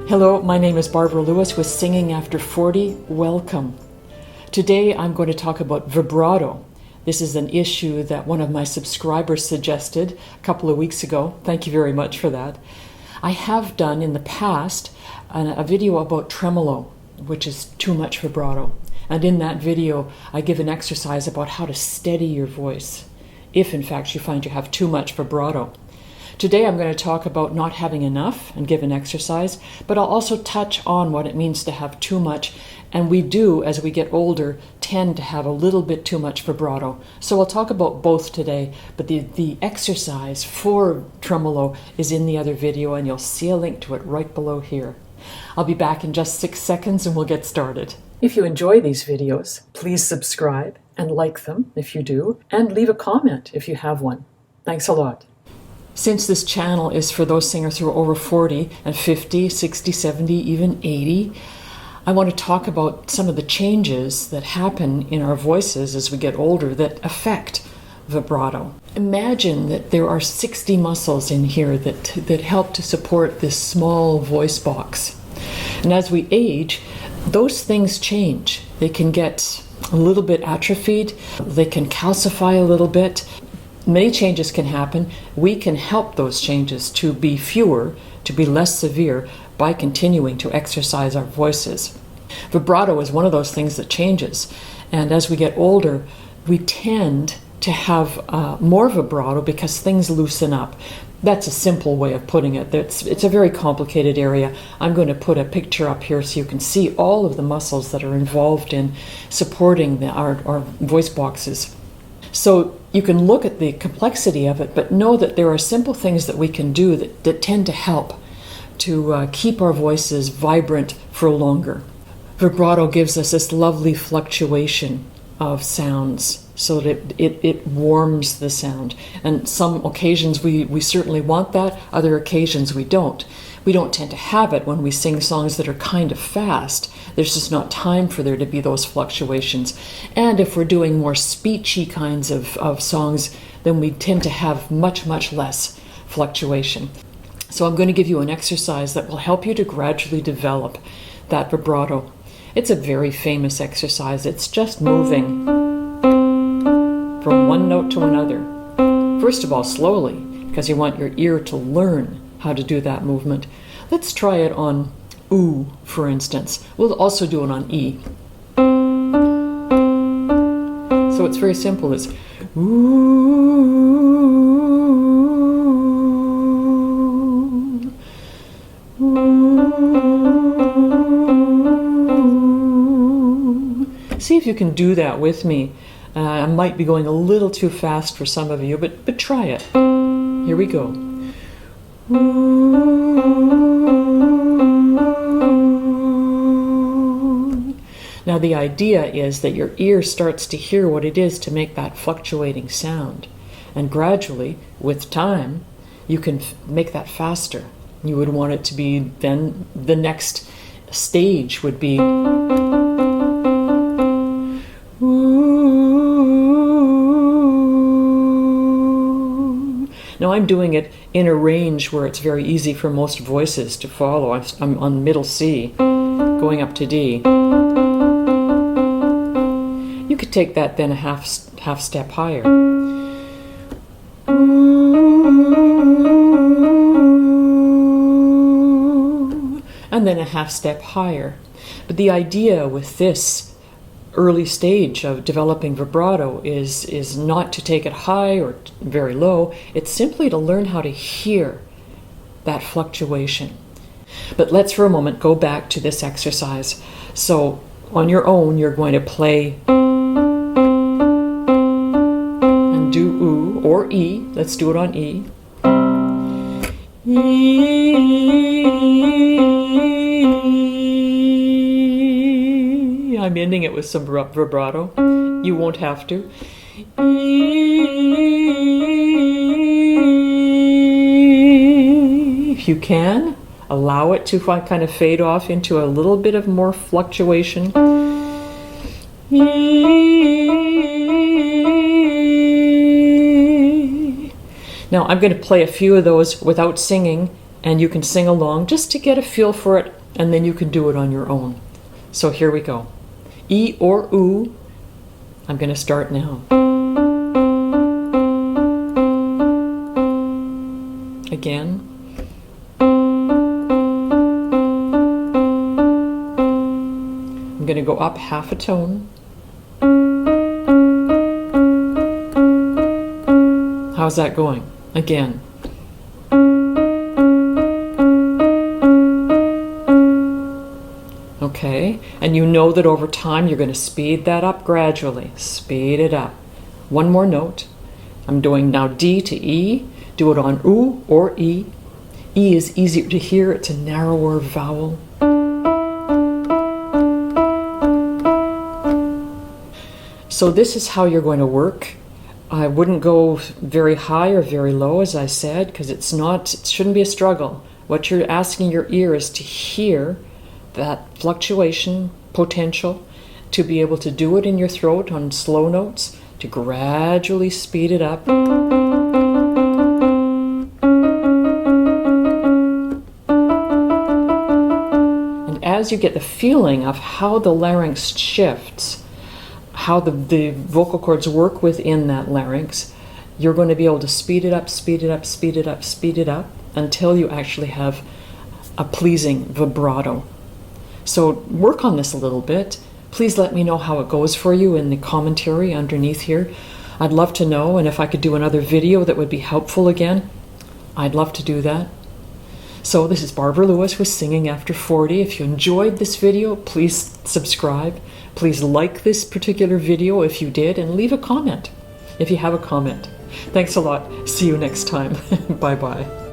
Hello, my name is Barbara Lewis with Singing After 40. Welcome. Today I'm going to talk about vibrato. This is an issue that one of my subscribers suggested a couple of weeks ago. Thank you very much for that. I have done in the past a video about tremolo, which is too much vibrato. And in that video, I give an exercise about how to steady your voice, if in fact you find you have too much vibrato. Today I'm going to talk about not having enough and give an exercise, but I'll also touch on what it means to have too much. And we do, as we get older, tend to have a little bit too much vibrato. So I'll talk about both today, but the exercise for tremolo is in the other video, and you'll see a link to it right below here. I'll be back in just 6 seconds and we'll get started. If you enjoy these videos, please subscribe and like them if you do, and leave a comment if you have one. Thanks a lot. Since this channel is for those singers who are over 40 and 50, 60, 70, even 80, I want to talk about some of the changes that happen in our voices as we get older that affect vibrato. Imagine that there are 60 muscles in here that help to support this small voice box. And as we age, those things change. They can get a little bit atrophied, they can calcify a little bit. Many changes can happen. We can help those changes to be fewer, to be less severe, by continuing to exercise our voices. Vibrato is one of those things that changes. And as we get older, we tend to have more vibrato because things loosen up. That's a simple way of putting it. It's a very complicated area. I'm going to put a picture up here so you can see all of the muscles that are involved in supporting our voice boxes. So you can look at the complexity of it, but know that there are simple things that we can do that tend to help to keep our voices vibrant for longer. Vibrato gives us this lovely fluctuation of sounds so that it warms the sound. And some occasions we certainly want that, other occasions we don't. We don't tend to have it when we sing songs that are kind of fast. There's just not time for there to be those fluctuations. And if we're doing more speechy kinds of songs, then we tend to have much, much less fluctuation. So I'm going to give you an exercise that will help you to gradually develop that vibrato. It's a very famous exercise. It's just moving from one note to another. First of all, slowly, because you want your ear to learn how to do that movement. Let's try it on oo, for instance. We'll also do it on e. So it's very simple. It's ooh, ooh. See if you can do that with me. I might be going a little too fast for some of you, but try it. Here we go. Now the idea is that your ear starts to hear what it is to make that fluctuating sound. And gradually, with time, you can make that faster. You would want it to be, then the next stage would be Now I'm doing it in a range where it's very easy for most voices to follow. I'm on middle C, going up to D. You could take that then a half step higher. And then a half step higher. But the idea with this early stage of developing vibrato is not to take it high or very low. It's simply to learn how to hear that fluctuation. But let's for a moment go back to this exercise. So on your own, you're going to play and do oo or e. Let's do it on e. I'm ending it with some vibrato. You won't have to. If you can, allow it to kind of fade off into a little bit of more fluctuation. Now I'm going to play a few of those without singing and you can sing along just to get a feel for it, and then you can do it on your own. So here we go. E or oo. I'm going to start now. Again. I'm going to go up half a tone. How's that going? Again. Okay, and you know that over time you're going to speed that up gradually. Speed it up. One more note. I'm doing now D to E. Do it on oo or E. E is easier to hear. It's a narrower vowel. So this is how you're going to work. I wouldn't go very high or very low, as I said, because it shouldn't be a struggle. What you're asking your ear is to hear that fluctuation potential, to be able to do it in your throat on slow notes, to gradually speed it up. And as you get the feeling of how the larynx shifts, how the vocal cords work within that larynx, you're going to be able to speed it up, speed it up, speed it up, speed it up, until you actually have a pleasing vibrato. So work on this a little bit. Please let me know how it goes for you in the commentary underneath here. I'd love to know, and if I could do another video that would be helpful again, I'd love to do that. So this is Barbara Lewis with Singing After 40. If you enjoyed this video, please subscribe. Please like this particular video if you did, and leave a comment if you have a comment. Thanks a lot. See you next time. Bye-bye.